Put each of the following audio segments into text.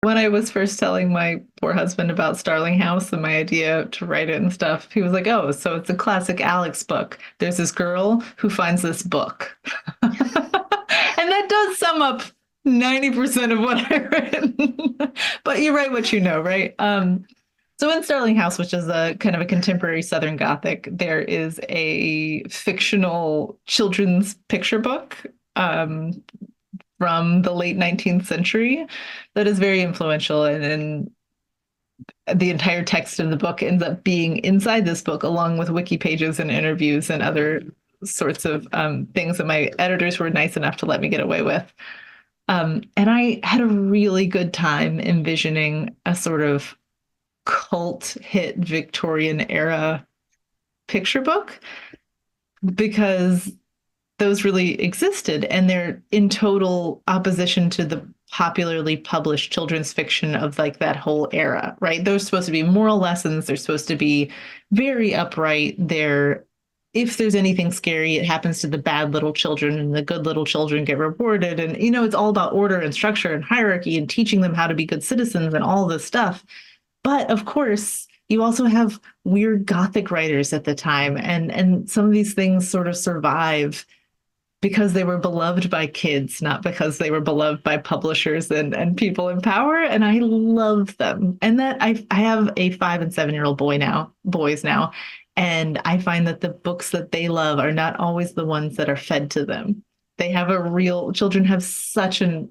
when I was first telling my poor husband about Starling House and my idea to write it and stuff, he was like, "Oh, so it's a classic Alix book. There's this girl who finds this book." And that does sum up 90% of what I've written. But you write what you know, right? So in Starling House, which is a kind of a contemporary Southern Gothic, there is a fictional children's picture book um, from the late 19th century that is very influential. And the entire text of the book ends up being inside this book, along with wiki pages and interviews and other sorts of things that my editors were nice enough to let me get away with. And I had a really good time envisioning a sort of cult hit Victorian era picture book because those really existed and they're in total opposition to the popularly published children's fiction of like that whole era, right? Those are supposed to be moral lessons. They're supposed to be very upright. They're if there's anything scary, it happens to the bad little children and the good little children get rewarded. And, it's all about order and structure and hierarchy and teaching them how to be good citizens and all this stuff. But of course, you also have weird Gothic writers at the time. And some of these things sort of survive because they were beloved by kids, not because they were beloved by publishers and people in power. And I love them. And that I have a 5 and 7 year old boys now. And I find that the books that they love are not always the ones that are fed to them. Children have such an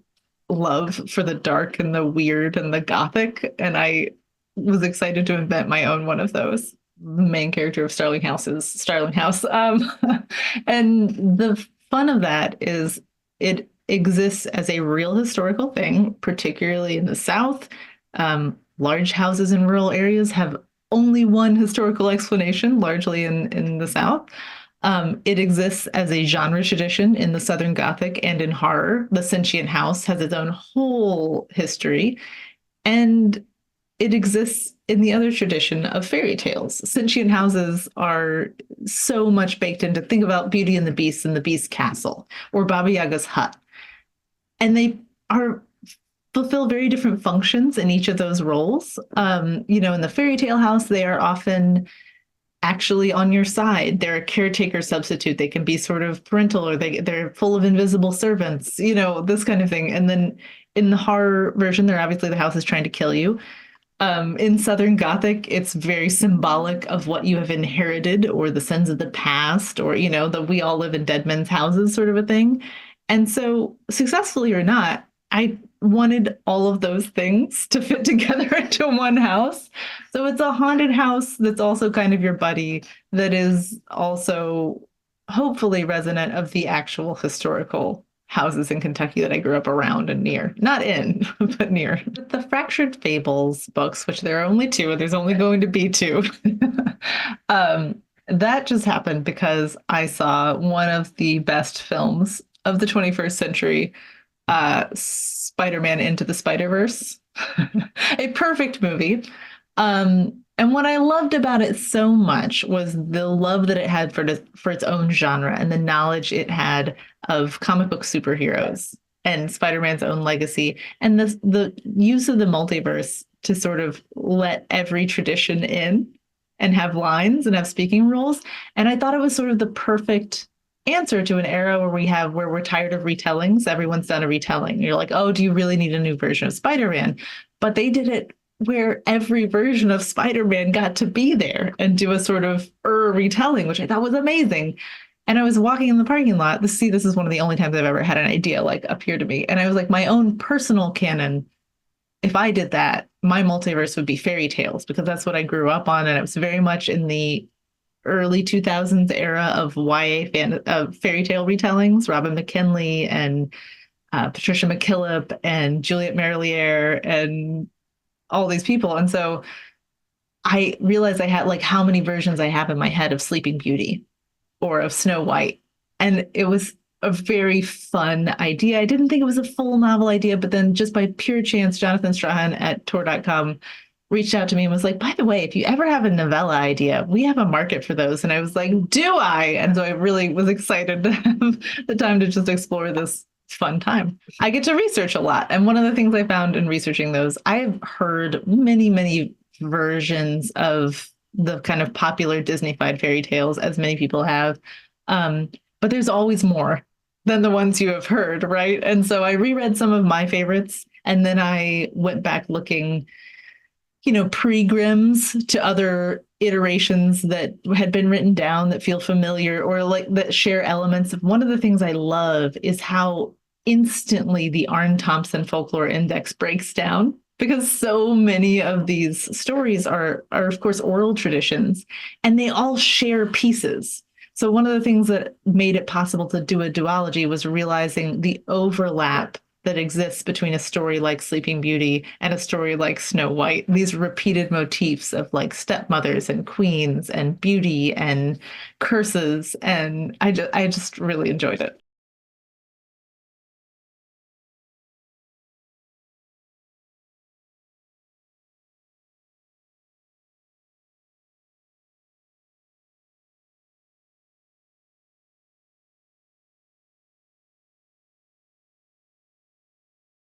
love for the dark and the weird and the Gothic. And I was excited to invent my own one of those. The main character of Starling House is Starling House. And the fun of that is it exists as a real historical thing, particularly in the South. Large houses in rural areas have only one historical explanation, largely in the South. It exists as a genre tradition in the Southern Gothic and in horror. The sentient house has its own whole history. And it exists in the other tradition of fairy tales. Sentient houses are so much baked into, think about Beauty and the Beast and the Beast Castle or Baba Yaga's hut. And they fulfill very different functions in each of those roles. In the fairy tale house, they are often actually on your side. They're a caretaker substitute. They can be sort of parental or they're full of invisible servants, this kind of thing. And then in the horror version, they're obviously the house is trying to kill you. In Southern Gothic, it's very symbolic of what you have inherited or the sins of the past or, the we all live in dead men's houses sort of a thing. And so, successfully or not, I wanted all of those things to fit together into one house. So it's a haunted house that's also kind of your buddy, that is also hopefully resonant of the actual historical houses in Kentucky that I grew up around and near. Not in, but near. The Fractured Fables books, which there are only two, and there's only going to be two, that just happened because I saw one of the best films of the 21st century, Spider-Man Into the Spider-Verse. A perfect movie. And what I loved about it so much was the love that it had for its own genre and the knowledge it had of comic book superheroes and Spider-Man's own legacy and the use of the multiverse to sort of let every tradition in and have lines and have speaking rules. And I thought it was sort of the perfect answer to an era where we're tired of retellings. Everyone's done a retelling. You're like, oh, do you really need a new version of Spider-Man? But they did it where every version of Spider-Man got to be there and do a sort of retelling, which I thought was amazing. And I was walking in the parking lot. This is one of the only times I've ever had an idea like appear to me. And I was like, my own personal canon, if I did that, my multiverse would be fairy tales because that's what I grew up on. And it was very much in the early 2000s era of fairy tale retellings, Robin McKinley and Patricia McKillip and Juliet Marliere and all these people. And so I realized I had like how many versions I have in my head of Sleeping Beauty or of Snow White. And it was a very fun idea. I didn't think it was a full novel idea, but then just by pure chance, Jonathan Strahan at Tor.com reached out to me and was like, by the way, if you ever have a novella idea, we have a market for those. And I was like, do I? And so I really was excited to have the time to just explore this fun time. I get to research a lot. And one of the things I found in researching those, I've heard many, many versions of the kind of popular Disney-fied fairy tales, as many people have. Um, but there's always more than the ones you have heard, right? And so I reread some of my favorites, and then I went back looking, pre-Grimm's to other iterations that had been written down that feel familiar or like that share elements of. One of the things I love is how instantly the Arne Thompson Folklore Index breaks down, because so many of these stories are of course oral traditions, and they all share pieces. So one of the things that made it possible to do a duology was realizing the overlap that exists between a story like Sleeping Beauty and a story like Snow White. These repeated motifs of like stepmothers and queens and beauty and curses, and I just really enjoyed it.